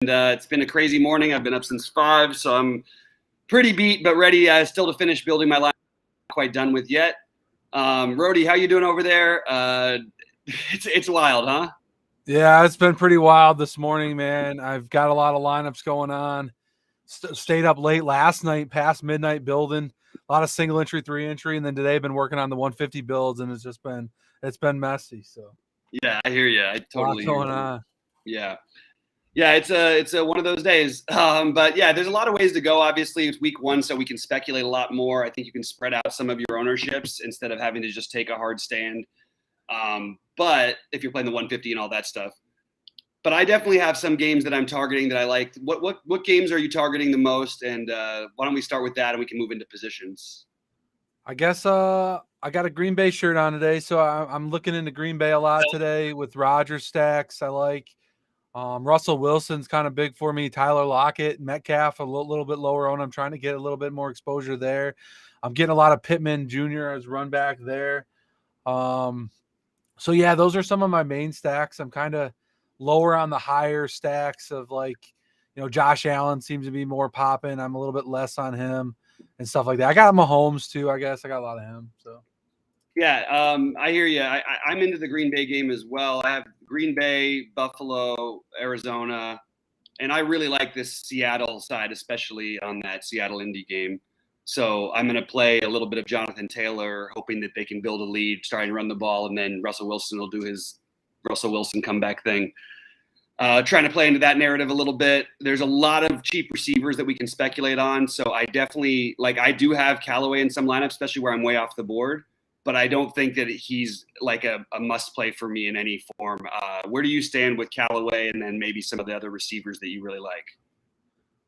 It's been a crazy morning. I've been up since 5, so I'm pretty beat, but ready still to finish building my line. Not quite done with yet. Rody, how you doing over there? It's wild, huh? Yeah, it's been pretty wild this morning, man. I've got a lot of lineups going on. Stayed up late last night, past midnight building. A lot of single entry, 3 entry, and then today I've been working on the 150 builds, and it's been messy. So Yeah, I hear you. I a lot totally hear going you. on. Yeah. Yeah, it's a one of those days. But yeah, there's a lot of ways to go. Obviously, it's week 1, so we can speculate a lot more. I think you can spread out some of your ownerships instead of having to just take a hard stand. But if you're playing the 150 and all that stuff. But I definitely have some games that I'm targeting that I like. What games are you targeting the most? And why don't we start with that and we can move into positions? I guess I got a Green Bay shirt on today, so I'm looking into Green Bay a lot today with Rodgers stacks. I like Russell Wilson's kind of big for me. Tyler Lockett, Metcalf a little bit lower on. I'm trying to get a little bit more exposure there. I'm getting a lot of Pittman Jr. as run back there. So yeah, those are some of my main stacks. I'm kind of lower on the higher stacks of Josh Allen seems to be more popping. I'm a little bit less on him and stuff like that. I got Mahomes too, I guess. I got a lot of him. So Yeah, I hear you. I'm into the Green Bay game as well. I have Green Bay, Buffalo, Arizona, and I really like this Seattle side, especially on that Seattle Indy game. So I'm going to play a little bit of Jonathan Taylor, hoping that they can build a lead, try and run the ball, and then Russell Wilson will do his Russell Wilson comeback thing. Trying to play into that narrative a little bit. There's a lot of cheap receivers that we can speculate on. So I definitely I do have Callaway in some lineups, especially where I'm way off the board. But I don't think that he's like a must play for me in any form. Where do you stand with Callaway and then maybe some of the other receivers that you really like?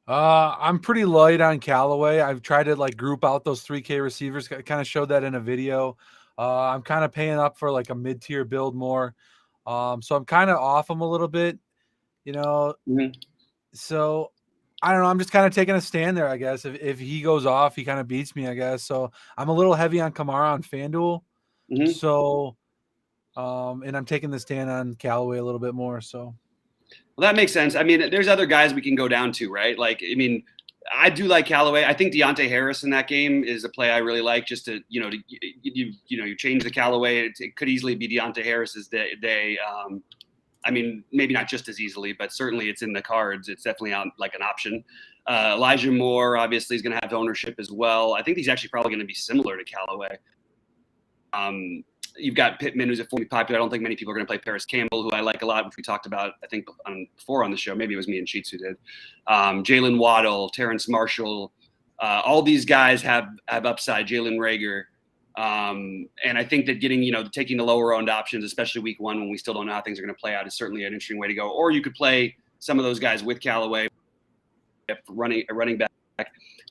I'm pretty light on Callaway. I've tried to group out those 3K receivers. I kind of showed that in a video. I'm kind of paying up for like a mid-tier build more. So I'm kind of off him a little bit. Mm-hmm. So I don't know. I'm just kind of taking a stand there, I guess. If he goes off, he kind of beats me, I guess. So I'm a little heavy on Kamara on FanDuel. Mm-hmm. So, and I'm taking the stand on Callaway a little bit more. So, well, that makes sense. I mean, there's other guys we can go down to, right? I do like Callaway. I think Deontay Harris in that game is a play I really like. Just to you change the Callaway. It could easily be Deontay Harris's day. I mean, maybe not just as easily, but certainly it's in the cards. It's definitely like an option. Elijah Moore obviously is going to have ownership as well. I think he's actually probably going to be similar to Callaway. You've got Pittman, who's a fully popular. I don't think many people are going to play Paris Campbell, who I like a lot, which we talked about, I think, before on the show. Maybe it was me and Sheets who did. Jalen Waddle, Terrence Marshall, all these guys have upside. Jalen Reagor. And I think that taking the lower owned options, especially week 1 when we still don't know how things are going to play out, is certainly an interesting way to go. Or you could play some of those guys with Callaway, running back.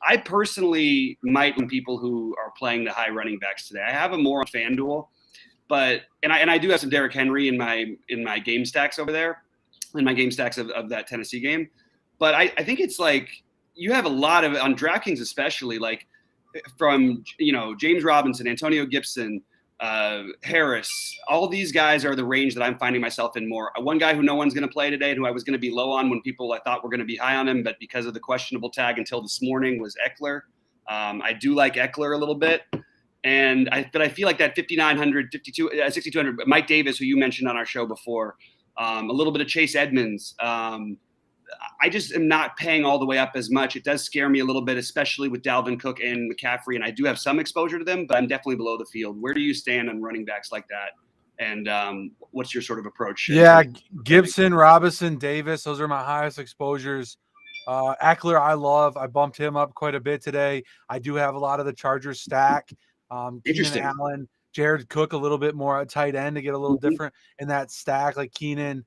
I personally might want people who are playing the high running backs today. I have them more on FanDuel, but I do have some Derrick Henry in my game stacks over there, in my game stacks of that Tennessee game. But I think it's you have a lot of on DraftKings, especially from James Robinson, Antonio Gibson, Harris. All these guys are the range that I'm finding myself in more. One guy who no one's going to play today, and who I was going to be low on when people I thought were going to be high on him, but because of the questionable tag until this morning, was Eckler. I do like Eckler a little bit, but I feel like that 5,900, 6,200. Mike Davis, who you mentioned on our show before, a little bit of Chase Edmonds. I just am not paying all the way up as much. It does scare me a little bit, especially with Dalvin Cook and McCaffrey, and I do have some exposure to them, but I'm definitely below the field. Where do you stand on running backs like that? And what's your sort of approach? Yeah, Gibson, Robinson, Davis, those are my highest exposures. Eckler, I love. I bumped him up quite a bit today. I do have a lot of the Chargers stack. Keenan Allen, Jared Cook, a little bit more at tight end to get a little different in that stack, like Keenan.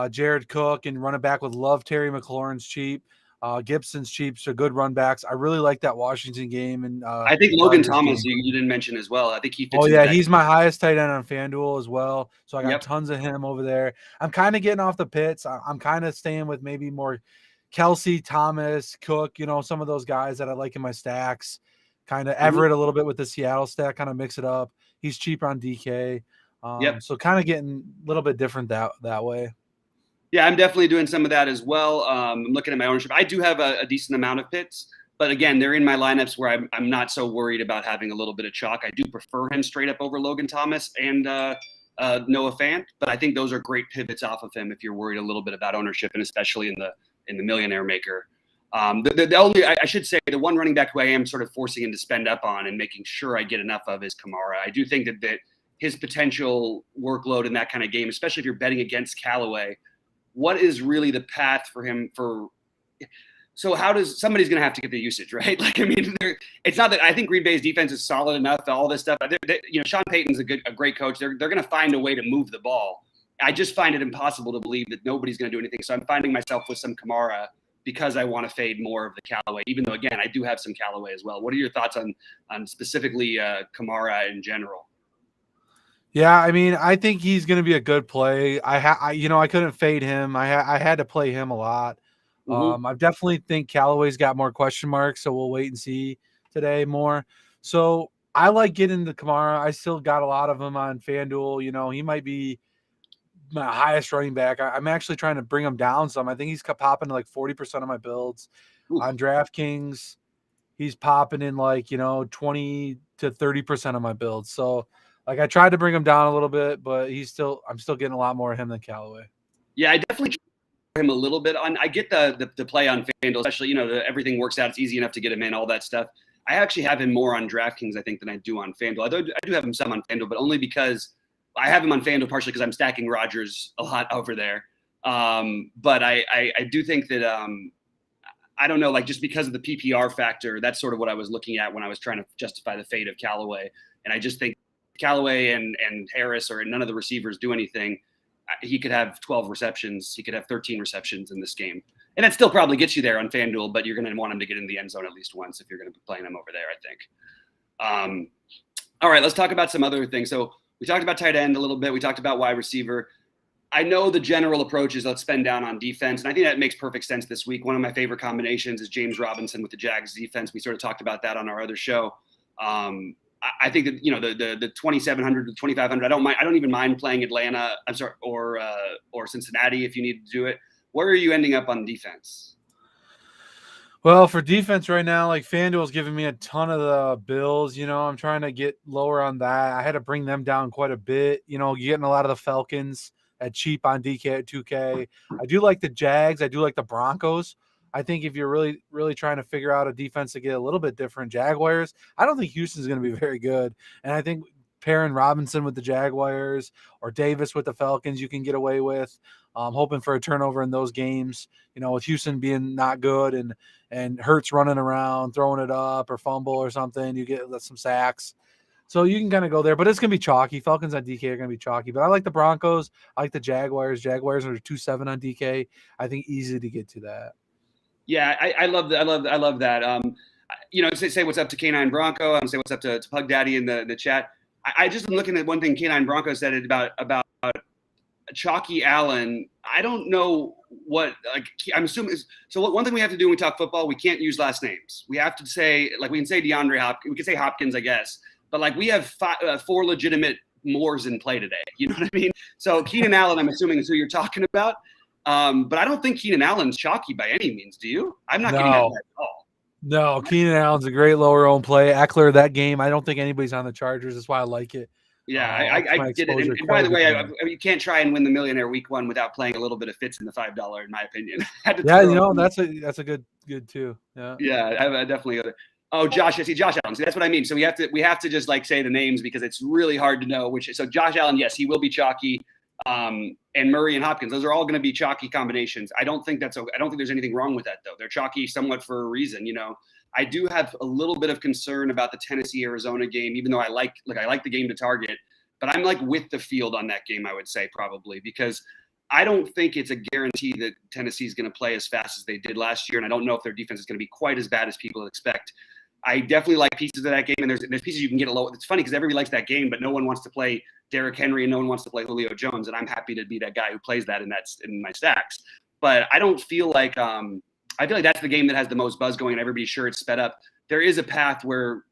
Jared Cook and running back with Love. Terry McLaurin's cheap. Gibson's cheap, so good run backs. I really like that Washington game. And I think Logan Thomas you didn't mention as well. I think he fits. Oh, yeah, he's my highest tight end on FanDuel as well. So I got tons of him over there. I'm kind of getting off the pits. I'm kind of staying with maybe more Kelsey, Thomas, Cook, some of those guys that I like in my stacks. Kind of Everett a little bit with the Seattle stack, kind of mix it up. He's cheaper on DK. So kind of getting a little bit different that way. Yeah, I'm definitely doing some of that as well. I'm looking at my ownership. I do have a decent amount of Pitts, but again, they're in my lineups where I'm not so worried about having a little bit of chalk. I do prefer him straight up over Logan Thomas and Noah Fant, but I think those are great pivots off of him if you're worried a little bit about ownership, and especially in the millionaire maker. The only I should say the one running back who I am sort of forcing him to spend up on and making sure I get enough of is Kamara. I do think that his potential workload in that kind of game, especially if you're betting against Callaway, what is really the path for him so how does somebody's going to have to get the usage, right? Like, I mean, it's not that I think Green Bay's defense is solid enough, all this stuff. Sean Payton's a great coach. They're going to find a way to move the ball. I just find it impossible to believe that nobody's going to do anything. So I'm finding myself with some Kamara because I want to fade more of the Callaway, even though, again, I do have some Callaway as well. What are your thoughts on specifically Kamara in general? Yeah, I mean, I think he's going to be a good play. I couldn't fade him. I had to play him a lot. I definitely think Callaway's got more question marks, so we'll wait and see today more. So I like getting the Kamara. I still got a lot of him on FanDuel. He might be my highest running back. I'm actually trying to bring him down some. I think he's popping to like 40% of my builds. On DraftKings. He's popping in 20 to 30% of my builds. So I tried to bring him down a little bit, but I'm still getting a lot more of him than Callaway. Yeah, I definitely him a little bit on. I get the play on FanDuel, especially everything works out. It's easy enough to get him in, all that stuff. I actually have him more on DraftKings, I think, than I do on FanDuel. I do have him some on FanDuel, but only because I have him on FanDuel partially because I'm stacking Rodgers a lot over there. But I do think that I don't know, just because of the PPR factor, that's sort of what I was looking at when I was trying to justify the fate of Callaway. And I just think Callaway and Harris or none of the receivers do anything. He could have 12 receptions. He could have 13 receptions in this game. And that still probably gets you there on FanDuel, but you're going to want him to get in the end zone at least once if you're going to be playing him over there, I think. All right, let's talk about some other things. So we talked about tight end a little bit. We talked about wide receiver. I know the general approach is let's spend down on defense, and I think that makes perfect sense this week. One of my favorite combinations is James Robinson with the Jags defense. We sort of talked about that on our other show. I think that the 2,700 to 2,500. I don't even mind playing Atlanta. I'm sorry, or Cincinnati if you need to do it. Where are you ending up on defense? Well, for defense right now, FanDuel's giving me a ton of the Bills. I'm trying to get lower on that. I had to bring them down quite a bit. You're getting a lot of the Falcons at cheap on DK at 2K. I do like the Jags. I do like the Broncos. I think if you're really, really trying to figure out a defense to get a little bit different, Jaguars, I don't think Houston's going to be very good. And I think pairing Robinson with the Jaguars or Davis with the Falcons, you can get away with. Hoping for a turnover in those games, with Houston being not good and Hurts running around, throwing it up or fumble or something, you get some sacks. So you can kind of go there, but it's going to be chalky. Falcons on DK are going to be chalky, but I like the Broncos. I like the Jaguars. Jaguars are 2-7 on DK. I think easy to get to that. Yeah, I love that. I love that. Say what's up to K9 Bronco. Say what's up to Pug Daddy in the chat. I just am looking at one thing K9 Bronco said about Chalky Allen. I don't know what I'm assuming is. So one thing we have to do when we talk football, we can't use last names. We have to say we can say DeAndre Hopkins. We can say Hopkins, I guess. But we have 4 legitimate Moores in play today. You know what I mean? So Keenan Allen, I'm assuming is who you're talking about. But I don't think Keenan Allen's chalky by any means. Do you? I'm not getting that at all. No, Keenan Allen's a great lower own play. Eckler, that game, I don't think anybody's on the Chargers. That's why I like it. Yeah, I get it. And by the way, you can't try and win the millionaire week 1 without playing a little bit of Fitz in the $5, in my opinion. That's a good too. Yeah. Yeah, I definitely. Oh, Josh Allen. See, that's what I mean. So we have to just say the names because it's really hard to know which. So Josh Allen, yes, he will be chalky. And Murray and Hopkins, those are all going to be chalky combinations. I don't think there's anything wrong with that though. They're chalky somewhat for a reason. I do have a little bit of concern about the Tennessee-Arizona game, even though I like the game to target, but I'm with the field on that game, I would say probably, because I don't think it's a guarantee that Tennessee is going to play as fast as they did last year. And I don't know if their defense is going to be quite as bad as people expect. I definitely like pieces of that game, and there's pieces you can get a low. It's funny because everybody likes that game, but no one wants to play Derrick Henry and no one wants to play Julio Jones, and I'm happy to be that guy who plays that in my stacks. But I don't feel like I feel like that's the game that has the most buzz going, and everybody's sure it's sped up. there is a path where,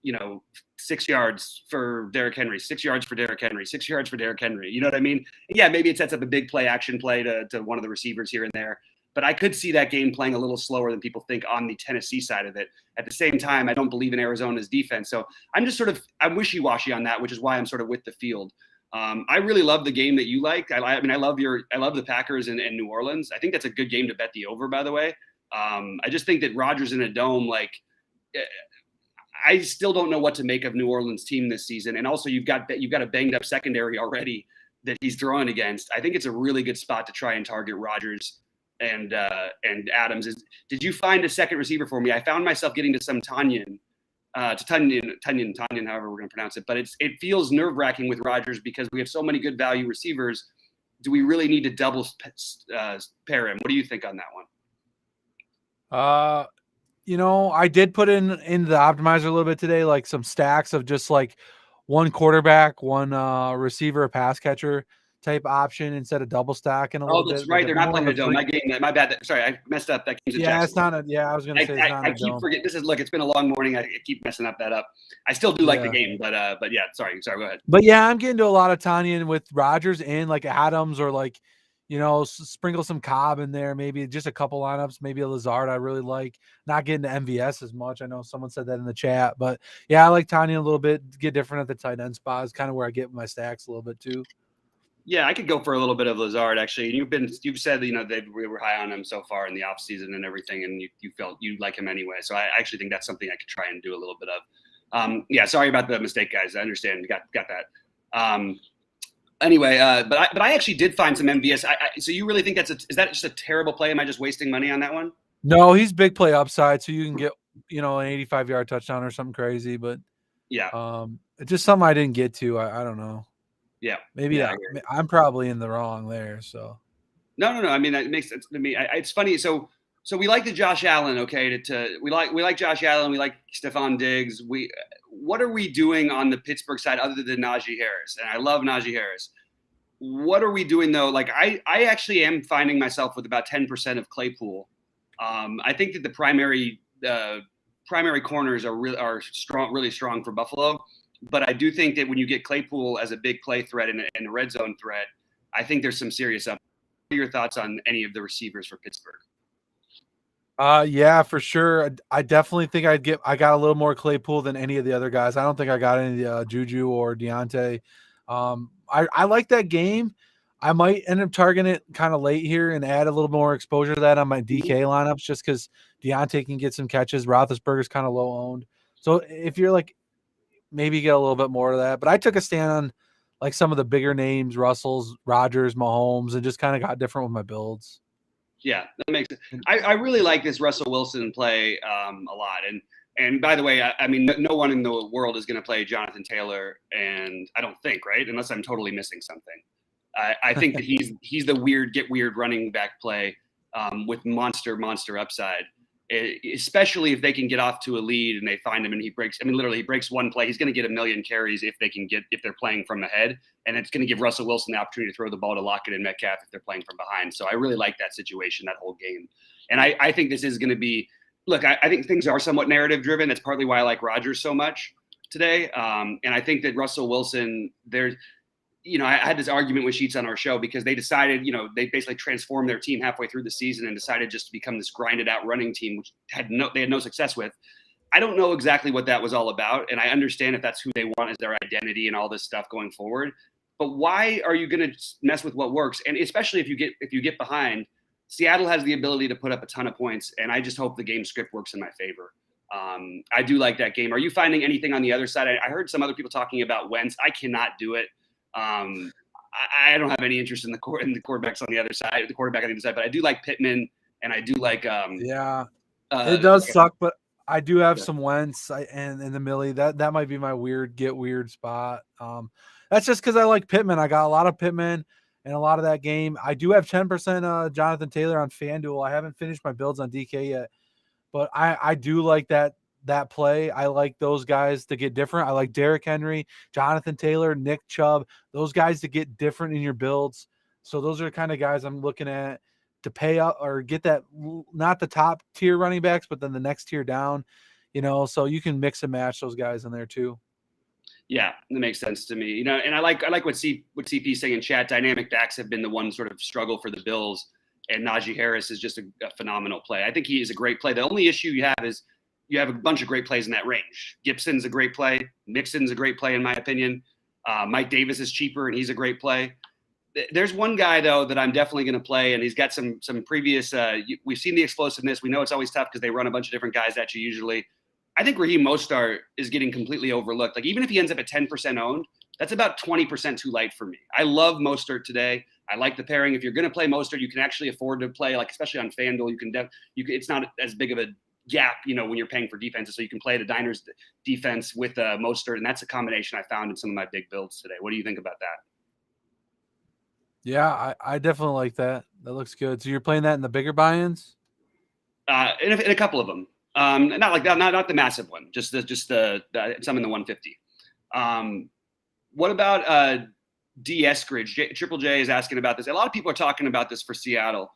6 yards for Derrick Henry, 6 yards for Derrick Henry, 6 yards for Derrick Henry. You know what I mean? Yeah, maybe it sets up a big action play to one of the receivers here and there. But I could see that game playing a little slower than people think on the Tennessee side of it. At the same time, I don't believe in Arizona's defense. So I'm just I'm wishy-washy on that, which is why I'm sort of with the field. I really love the game that you like. I love the Packers and New Orleans. I think that's a good game to bet the over, by the way. I just think that Rodgers in a dome, I still don't know what to make of New Orleans team this season. And also you've got a banged up secondary already that he's throwing against. I think it's a really good spot to try and target Rodgers and Adams. Did you find a second receiver for me? I found myself getting to some Tanyan, however we're going to pronounce it. But it feels nerve-wracking with Rodgers because we have so many good value receivers. Do we really need to double pair him? What do you think on that one? I did put in the optimizer a little bit today, like some stacks of just like one quarterback, one receiver, pass catcher type option instead of double stacking a little bit. Oh, that's right. They're not playing a dome. My bad. Sorry, I messed up. That game's it's not a. Yeah, I was going to say it's not a dome. I keep forgetting. It's been a long morning. I keep messing up that up. I still do like the game, but yeah. Sorry. Go ahead. But yeah, I'm getting to a lot of Tanyan with Rodgers and like Adams or like, sprinkle some Cobb in there. Maybe just a couple lineups. Maybe a Lazard I really like. Not getting to MVS as much. I know someone said that in the chat, but yeah, I like Tanyan a little bit. Get different at the tight end spot is kind of where I get my stacks a little bit too. Yeah, I could go for a little bit of Lazard actually. You've said that we were high on him so far in the offseason and everything, and you felt you like him anyway. So I actually think that's something I could try and do a little bit of. Yeah, sorry about the mistake, guys. I understand. Got that. Anyway, but I actually did find some MVS. So you really think is that just a terrible play? Am I just wasting money on that one? No, he's big play upside, so you can get an 85-yard touchdown or something crazy. But yeah, it's just something I didn't get to. I don't know. Yeah, maybe I'm probably in the wrong there. So no. I mean, it makes sense to me. It's funny. So we like the Josh Allen. Okay, we like Josh Allen. We like Stephon Diggs. What are we doing on the Pittsburgh side other than Najee Harris? And I love Najee Harris. What are we doing though? Like I actually am finding myself with about 10% of Claypool. I think that the primary corners are really strong for Buffalo. But I do think that when you get Claypool as a big play threat and a red zone threat, I think there's some serious up. What are your thoughts on any of the receivers for Pittsburgh? Yeah, for sure. I definitely think I got a little more Claypool than any of the other guys. I don't think I got any Juju or Deontay. I like that game. I might end up targeting it kind of late here and add a little more exposure to that on my DK lineups just because Deontay can get some catches. Roethlisberger's kind of low owned. So if you're like, maybe get a little bit more of that. But I took a stand on like some of the bigger names, Russells, Rodgers, Mahomes, and just kind of got different with my builds. Yeah, that makes sense. I really like this Russell Wilson play a lot. And by the way, I mean, no one in the world is going to play Jonathan Taylor, and I don't think, right? Unless I'm totally missing something. I think that he's the weird running back play with monster upside. Especially if they can get off to a lead and they find him and he breaks one play. He's going to get 1 million carries if they're playing from ahead, and it's going to give Russell Wilson the opportunity to throw the ball to Lockett and Metcalf if they're playing from behind. So I really like that situation, that whole game. And I think this is going to be, look, I think things are somewhat narrative driven. That's partly why I like Rodgers so much today. And I think that Russell Wilson, I had this argument with Sheets on our show because they decided, they basically transformed their team halfway through the season and decided just to become this grinded out running team, which they had no success with. I don't know exactly what that was all about. And I understand if that's who they want as their identity and all this stuff going forward. But why are you going to mess with what works? And especially if you get behind, Seattle has the ability to put up a ton of points. And I just hope the game script works in my favor. I do like that game. Are you finding anything on the other side? I heard some other people talking about Wentz. I cannot do it. I don't have any interest in the quarterbacks on the other side, the quarterback on the other side, but I do like Pittman and I do like, it does suck, but I do have some Wentz and in the Millie that might be my weird spot. That's just cause I like Pittman. I got a lot of Pittman and a lot of that game. I do have 10% Jonathan Taylor on FanDuel. I haven't finished my builds on DK yet, but I do like that play. I like those guys to get different. I like Derrick Henry, Jonathan Taylor, Nick Chubb, those guys to get different in your builds. So those are the kind of guys I'm looking at to pay up or get that, not the top tier running backs, but then the next tier down. so you can mix and match those guys in there too. Yeah, that makes sense to me. And I like what CP's saying in chat. Dynamic backs have been the one sort of struggle for the Bills, and Najee Harris is just a phenomenal play. I think he is a great play. The only issue you have is you have a bunch of great plays in that range. Gibson's a great play. Mixon's a great play, in my opinion. Mike Davis is cheaper, and he's a great play. There's one guy, though, that I'm definitely going to play, and he's got some previous we've seen the explosiveness. We know it's always tough because they run a bunch of different guys at you usually. I think Raheem Mostert is getting completely overlooked. Like, even if he ends up at 10% owned, that's about 20% too light for me. I love Mostert today. I like the pairing. If you're going to play Mostert, you can actually afford to play, like, especially on FanDuel, it's not as big of a gap, when you're paying for defenses. So you can play the Diners defense with Mostert, and that's a combination I found in some of my big builds today. What do you think about that? Yeah, I definitely like that. That looks good. So you're playing that in the bigger buy-ins? In a couple of them. Not like that, not the massive one, just the some in the 150. What about D Eskridge? Triple J is asking about this. A lot of people are talking about this for Seattle.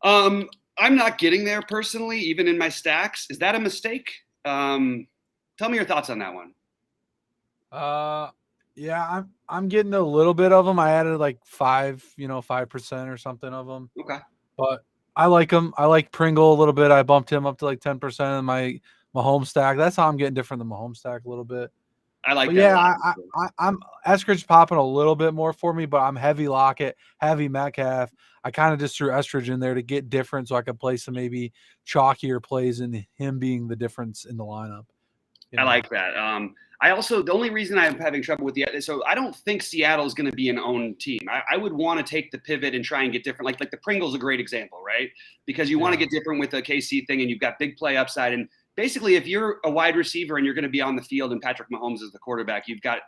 I'm not getting there personally, even in my stacks. Is that a mistake? Tell me your thoughts on that one. Yeah, I'm getting a little bit of them. I added like 5% or something of them. Okay. But I like them. I like Pringle a little bit. I bumped him up to like 10% in my home stack. That's how I'm getting different than my home stack a little bit. I like but that. Yeah, I'm Eskridge popping a little bit more for me, but I'm heavy Lockett, heavy Metcalf. I kind of just threw Eskridge in there to get different so I could play some maybe chalkier plays and him being the difference in the lineup. I like that. The only reason I'm having trouble with so I don't think Seattle is going to be an own team. I would want to take the pivot and try and get different. Like the Pringle's a great example, right? Because you want to get different with the KC thing, and you've got big play upside. And basically, if you're a wide receiver and you're going to be on the field and Patrick Mahomes is the quarterback, you've got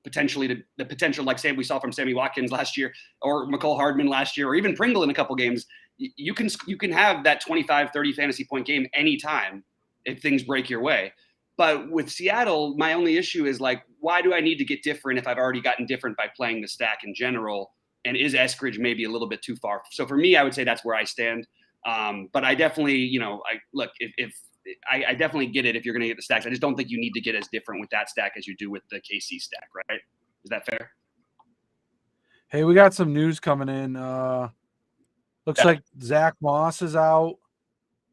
potentially the potential, like we saw from Sammy Watkins last year, or McCole Hardman last year, or even Pringle in a couple games. You can have that 25, 30 fantasy point game anytime if things break your way. But with Seattle, my only issue is like, why do I need to get different if I've already gotten different by playing the stack in general? And is Eskridge maybe a little bit too far? So for me, I would say that's where I stand. But I definitely, I definitely get it if you're going to get the stacks. I just don't think you need to get as different with that stack as you do with the KC stack, right? Is that fair? Hey, we got some news coming in. Looks like Zach Moss is out.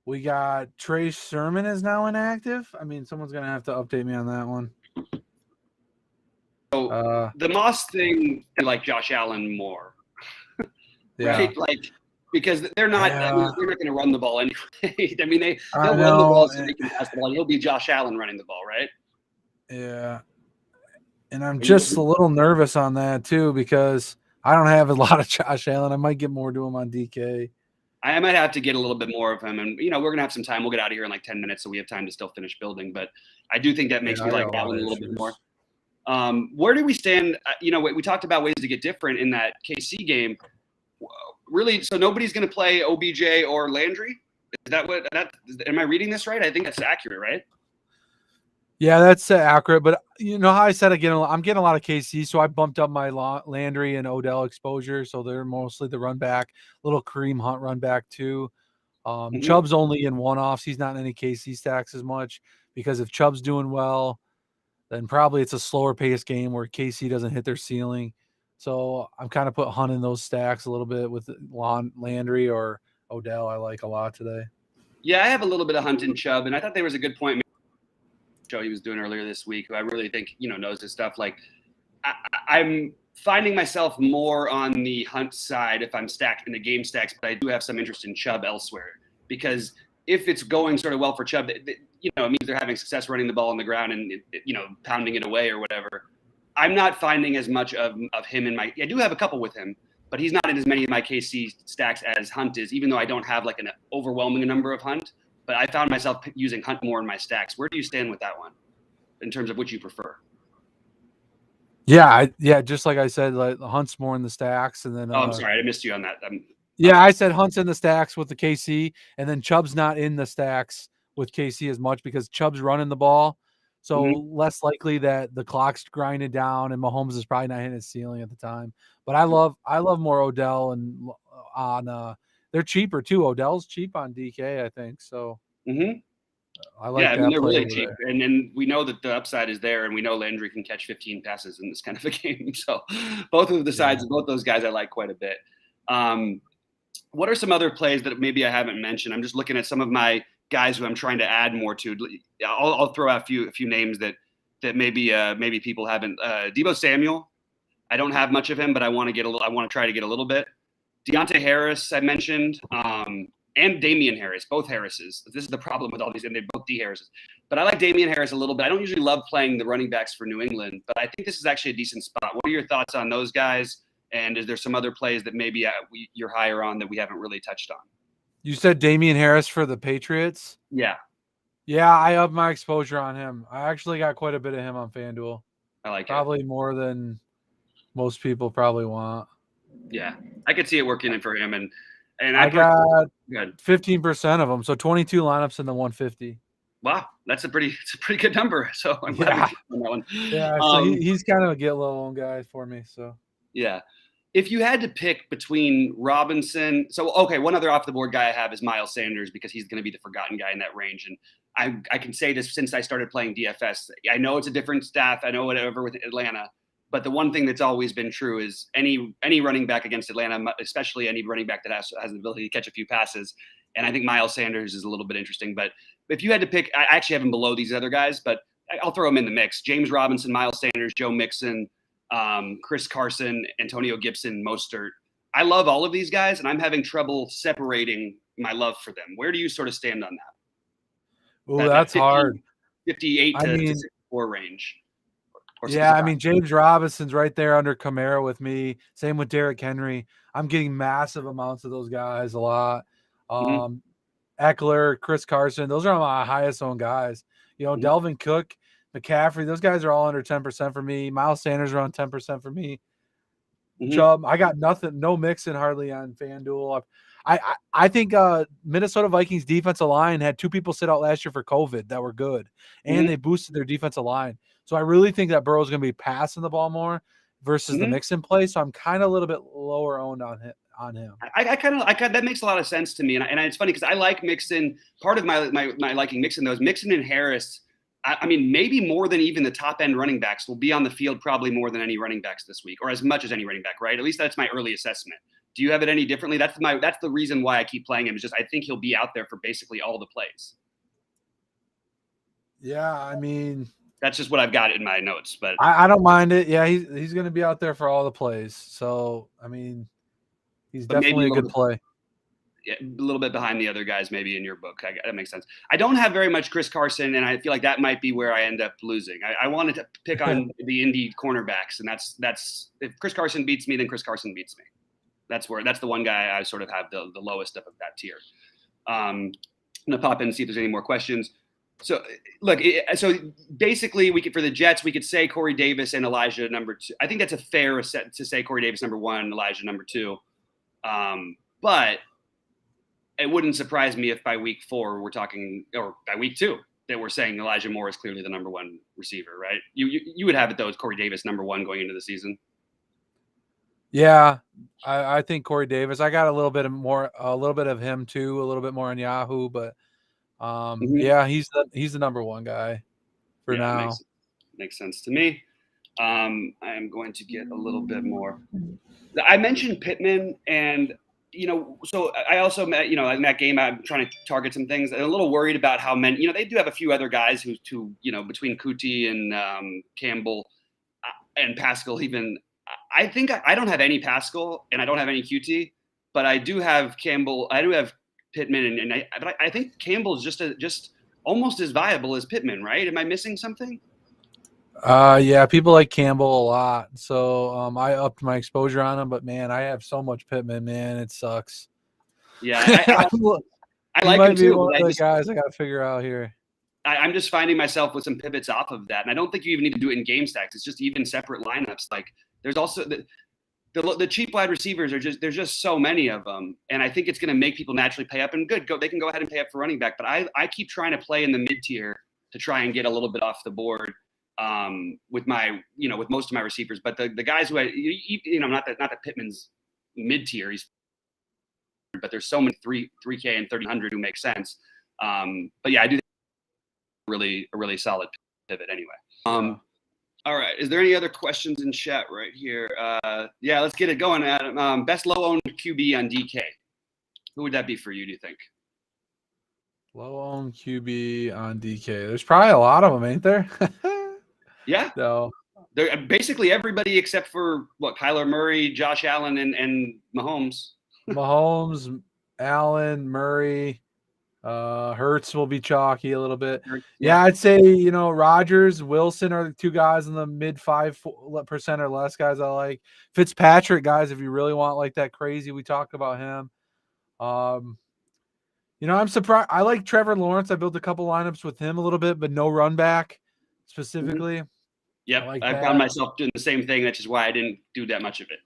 We got Trey Sermon is now inactive. I mean, someone's going to have to update me on that one. So the Moss thing, I like Josh Allen more. Right? Like, because they're not they're not going to run the ball anyway. I mean, they'll run the ball so they can pass the ball. It'll be Josh Allen running the ball, right? Yeah. And I'm just a little nervous on that too, because I don't have a lot of Josh Allen. I might get more to him on DK. I might have to get a little bit more of him. And, we're going to have some time. We'll get out of here in like 10 minutes, so we have time to still finish building. But I do think that makes me like that one a little bit more. Where do we stand? We talked about ways to get different in that KC game. Really, so nobody's going to play OBJ or Landry? Is that am I reading this right? I think that's accurate, right? Yeah, that's accurate. But you know how I said I'm getting a lot of KC, so I bumped up my Landry and Odell exposure. So they're mostly the run back, little Kareem Hunt run back too. Chubb's only in one-offs. He's not in any KC stacks as much because if Chubb's doing well, then probably it's a slower paced game where KC doesn't hit their ceiling. So I'm kind of put Hunt in those stacks a little bit with Landry or Odell. I like a lot today. Yeah, I have a little bit of Hunt and Chubb, and I thought there was a good point Joe he was doing earlier this week, who I really think knows his stuff. Like I'm finding myself more on the Hunt side if I'm stacked in the game stacks, but I do have some interest in Chubb elsewhere, because if it's going sort of well for Chubb, it means they're having success running the ball on the ground and pounding it away or whatever. I'm not finding as much of him in I do have a couple with him, but he's not in as many of my KC stacks as Hunt is, even though I don't have like an overwhelming number of Hunt. But I found myself using Hunt more in my stacks. Where do you stand with that one in terms of which you prefer? Yeah, just like I said, like Hunt's more in the stacks, and then. I'm sorry, I missed you on that. I said Hunt's in the stacks with the KC, and then Chubb's not in the stacks with KC as much because Chubb's running the ball, so less likely that the clock's grinded down, and Mahomes is probably not hitting his ceiling at the time. But I love more Odell and on. They're cheaper too. Odell's cheap on DK, I think. So. I like I that mean, they're play really over cheap, there. and we know that the upside is there, and we know Landry can catch 15 passes in this kind of a game. So both of the sides, both those guys, I like quite a bit. What are some other plays that maybe I haven't mentioned? I'm just looking at some of my guys who I'm trying to add more to. I'll throw out a few names that maybe people haven't. Deebo Samuel. I don't have much of him, but I want to try to get a little bit. Deontay Harris, I mentioned, and Damian Harris, both Harrises. This is the problem with all these, and they're both D Harrises. But I like Damian Harris a little bit. I don't usually love playing the running backs for New England, but I think this is actually a decent spot. What are your thoughts on those guys? And is there some other plays that maybe you're higher on that we haven't really touched on? You said Damian Harris for the Patriots? Yeah. Yeah, I upped my exposure on him. I actually got quite a bit of him on FanDuel. I like probably more than most people probably want. Yeah, I could see it working in for him, and I got 15% of them, so 22 lineups in the 150. Wow, it's a pretty good number. So I'm glad we on that one. Yeah, so he's kind of a get low on guy for me. So yeah, if you had to pick between Robinson, one other off the board guy I have is Miles Sanders because he's going to be the forgotten guy in that range, and I can say this since I started playing DFS. I know it's a different staff. I know whatever with Atlanta. But the one thing that's always been true is any running back against Atlanta, especially any running back that has the ability to catch a few passes. And I think Miles Sanders is a little bit interesting. But if you had to pick, I actually have him below these other guys, but I'll throw him in the mix. James Robinson, Miles Sanders, Joe Mixon, Chris Carson, Antonio Gibson, Mostert. I love all of these guys, and I'm having trouble separating my love for them. Where do you sort of stand on that? Oh, that's 50, hard. 58 to 64 range. Yeah, I mean, James Robinson's right there under Kamara with me. Same with Derrick Henry. I'm getting massive amounts of those guys a lot. Eckler, Chris Carson, those are my highest owned guys. You know, Delvin Cook, McCaffrey, those guys are all under 10% for me. Miles Sanders around 10% for me. Chubb, I got nothing, no Mixon hardly on FanDuel. I think Minnesota Vikings defensive line had 2 people sit out last year for COVID that were good, and they boosted their defensive line. So I really think that Burrow's going to be passing the ball more versus the Mixon play. So I'm kind of a little bit lower owned on him. I kind of that makes a lot of sense to me, and it's funny because I like Mixon. Part of my liking Mixon though is Mixon and Harris. I mean, maybe more than even the top end running backs will be on the field probably more than any running backs this week, or as much as any running back, right? At least that's my early assessment. Do you have it any differently? That's the reason why I keep playing him. Is just I think he'll be out there for basically all the plays. Yeah, I mean, that's just what I've got in my notes, but I don't mind it. Yeah, he's going to be out there for all the plays. So I mean, he's definitely a good play. Yeah, a little bit behind the other guys, maybe in your book. That makes sense. I don't have very much Chris Carson, and I feel like that might be where I end up losing. I wanted to pick on the Indy cornerbacks, and that's if Chris Carson beats me, then Chris Carson beats me. That's the one guy I sort of have the lowest of that tier. I'm gonna pop in and see if there's any more questions. So look, so basically for the Jets, we could say Corey Davis and Elijah number 2. I think that's a fair set to say Corey Davis number 1, Elijah number 2. But it wouldn't surprise me if by week 4 we're talking, or by week 2, that we're saying Elijah Moore is clearly the number 1 receiver, right? You would have it though, it's Corey Davis number 1 going into the season. Yeah, I think Corey Davis. I got a little bit of him too, a little bit more on Yahoo, but yeah, he's the number 1 guy for now. Makes sense to me. I am going to get a little bit more. I mentioned Pittman, and so I also met, in that game, I'm trying to target some things. I'm a little worried about how many, they do have a few other guys who between Kuti and Campbell and Pascal even. I think I don't have any Pascal and I don't have any QT, but I do have Campbell. I do have Pittman, but I think Campbell is just almost as viable as Pittman, right? Am I missing something? Yeah, people like Campbell a lot, so I upped my exposure on him. But man, I have so much Pittman, man, it sucks. Yeah, I like him too. One of the guys I got to figure out here. I'm just finding myself with some pivots off of that, and I don't think you even need to do it in game stacks. It's just even separate lineups. Like there's also the cheap wide receivers there's just so many of them, and I think it's going to make people naturally pay up. And they can go ahead and pay up for running back, but I keep trying to play in the mid tier to try and get a little bit off the board with my with most of my receivers. But the guys who not that Pittman's mid tier, but there's so many 3K and 3,000 who make sense. But yeah, I do. really solid pivot anyway. All right. Is there any other questions in chat right here? Yeah, let's get it going, Adam. Best low-owned QB on DK. Who would that be for you, do you think? Low-owned QB on DK. There's probably a lot of them, ain't there? Yeah. No. They're basically everybody except for Kyler Murray, Josh Allen, and Mahomes. Mahomes, Allen, Murray, Hurts will be chalky a little bit. Yeah, I'd say, Rodgers, Wilson are the two guys in the mid 5% or less guys I like. Fitzpatrick, guys, if you really want like that crazy, we talked about him. I'm surprised. I like Trevor Lawrence. I built a couple lineups with him a little bit, but no run back specifically. Mm-hmm. Yep, I found myself doing the same thing. That's just why I didn't do that much of it.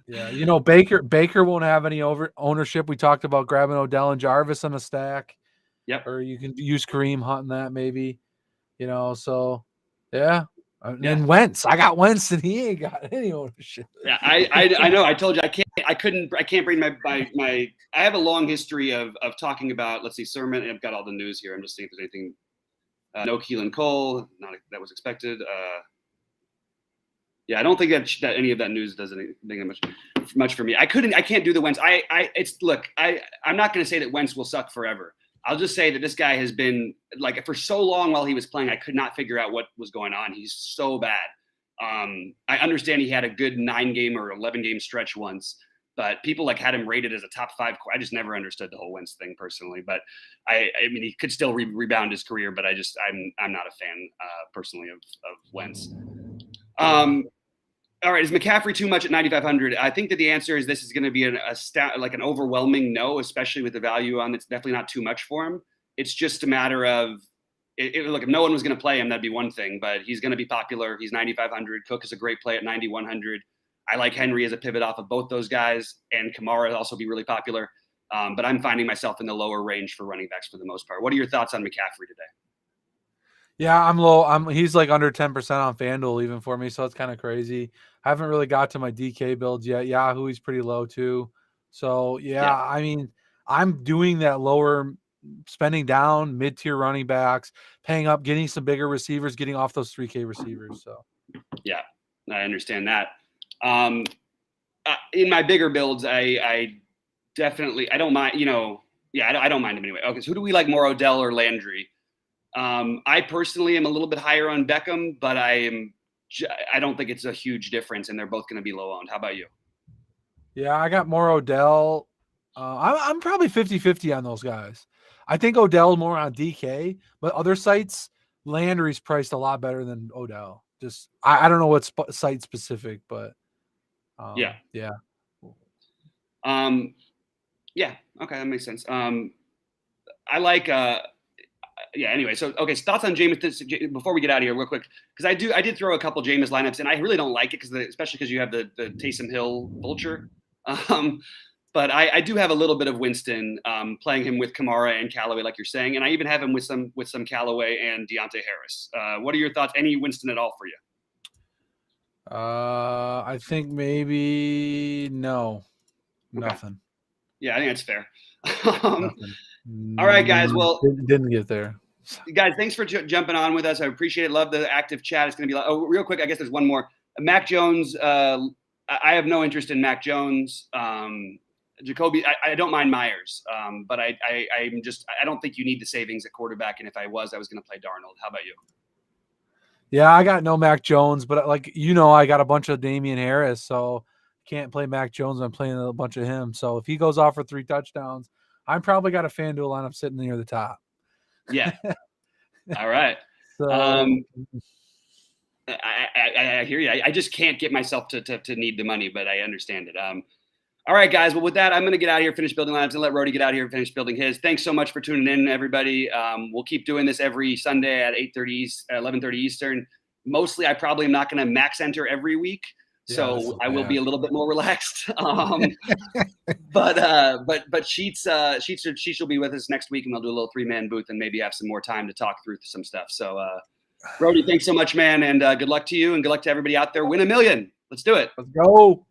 Yeah, Baker won't have any ownership. We talked about grabbing Odell and Jarvis on a stack. Yep. Or you can use Kareem Hunt in that maybe. So yeah. And Wentz. I got Wentz and he ain't got any ownership. Yeah, I know. I told you I can't bring my I have a long history of talking about, let's see, Sermon. I've got all the news here. I'm just seeing if there's anything. No Keelan Cole. That was expected. Yeah, I don't think that any of that news does anything much for me. I can't do the Wentz. I'm not going to say that Wentz will suck forever. I'll just say that this guy has been for so long while he was playing, I could not figure out what was going on. He's so bad. I understand he had a good 9-game or 11-game stretch once, but people had him rated as a top 5. I just never understood the whole Wentz thing personally, but I mean, he could still rebound his career, but I'm not a fan personally of Wentz. All right, is McCaffrey too much at 9,500? I think that the answer is this is going to be an overwhelming no, especially with the value on. It's definitely not too much for him. It's just a matter of if no one was going to play him, that'd be one thing, but he's going to be popular. He's 9,500. Cook is a great play at 9,100. I like Henry as a pivot off of both those guys, and Kamara will also be really popular. But I'm finding myself in the lower range for running backs for the most part. What are your thoughts on McCaffrey today? Yeah, I'm low. He's under 10% on FanDuel even for me, so it's kind of crazy. I haven't really got to my DK builds yet. Yahoo, he's pretty low too. So yeah, I mean, I'm doing that lower, spending down mid-tier running backs, paying up, getting some bigger receivers, getting off those 3K receivers. So yeah, I understand that. In my bigger builds, I definitely don't mind. I don't mind him anyway. Okay, so who do we like more, Odell or Landry? I personally am a little bit higher on Beckham, but I don't think it's a huge difference, and they're both going to be low owned. How about you? Yeah, I got more Odell. I'm probably 50-50 on those guys. I think Odell more on DK, but other sites, Landry's priced a lot better than Odell. Just I don't know what site specific, but yeah. Okay, that makes sense. I like anyway, so thoughts on Jameis before we get out of here real quick, because I did throw a couple Jameis lineups, and I really don't like it especially because you have the Taysom Hill vulture. But I do have a little bit of Winston, playing him with Kamara and Callaway, like you're saying, and I even have him with some Callaway and Deontay Harris. What are your thoughts? Any Winston at all for you? I think maybe no, nothing. Yeah, I think that's fair. All right, guys. Well, didn't get there. Guys, thanks for jumping on with us. I appreciate it. Love the active chat. It's going to be real quick. I guess there's one more. Mac Jones. I have no interest in Mac Jones. Jacoby. I don't mind Myers, but I don't think you need the savings at quarterback. And if I was going to play Darnold. How about you? Yeah, I got no Mac Jones, but I got a bunch of Damian Harris, so can't play Mac Jones. I'm playing a bunch of him. So if he goes off for 3 touchdowns, I'm probably got a FanDuel lineup sitting near the top. Yeah. All right. So, I hear you. I just can't get myself to need the money, but I understand it. All right, guys. Well, with that, I'm going to get out of here, finish building lineups, and let Rody get out of here and finish building his. Thanks so much for tuning in, everybody. We'll keep doing this every Sunday at 11:30 Eastern. Mostly, I probably am not going to max enter every week. So I will be a little bit more relaxed. But Sheets will be with us next week, and we'll do a little 3-man booth and maybe have some more time to talk through some stuff. So, Rody, thanks so much, man, and good luck to you, and good luck to everybody out there. Win $1 million. Let's do it. Let's go.